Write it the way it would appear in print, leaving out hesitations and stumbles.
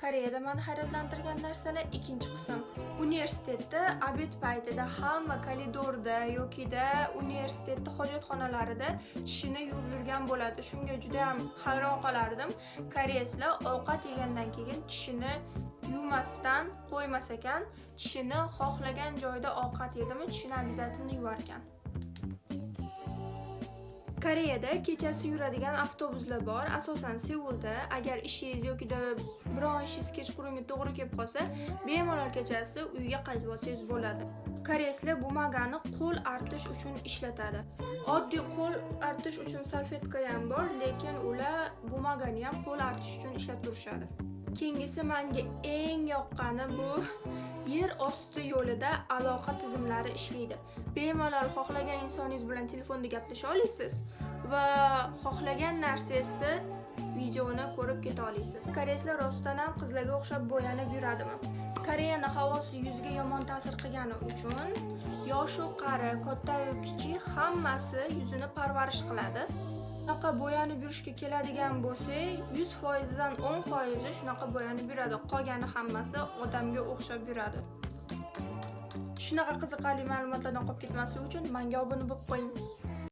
Koreyada meni hayratlantirgan narsalar ikkinchi qism. Universitetda obed paytida hamma koridorda yokida universitetda hojatxonalarida tishini yuvib yurgan bo'ladi. Shunga juda ham hayron qolardim. Koreyslar ovqat yegandan keyin tishini yuvmasdan qo'ymas ekan, tishini xohlagan joyda ovqat yedimi, tishini obязательно yuvar ekan. Koreyada kechasi yuradigan avtobuslar bor. Asosan Seulda agar ishingiz yoki biron ishingiz kechqurunga to'g'ri kelib qolsa, bemalol kechasi uyga qaytib olsangiz bo'ladi. Koreyslar bumagani qo'l artish uchun ishlatadi. Oddiy qo'l artish uchun salfetka ham bor, lekin ular bumagani ham qo'l artish uchun ishlab turishadi. Keyingisi menga eng yoqqani bu yer osti yo'lida aloqa tizimlari ishlaydi. Bemalol xohlagan insoningiz bilan telefonda gaplasha olasiz va xohlagan narsangizni videoni ko'rib keta olasiz. Koreyslar rostdan ham qizlarga o'xshab bo'yanib yuradimi? Koreyani havosi yuzga yomon ta'sir qilgani uchun yosh u qari, katta u kichik hammasi yuzini parvarish qiladi. Shunaqa bo'yanib yurishga keladigan bo'lsak, 100% dan 10% shunaqa bo'yanib yuradi. Qolgani hammasi odamga o'xshab yuradi. Shunaqa qiziqarli ma'lumotlardan qolib ketmaslik uchun menga obuna bo'lib qo'ying.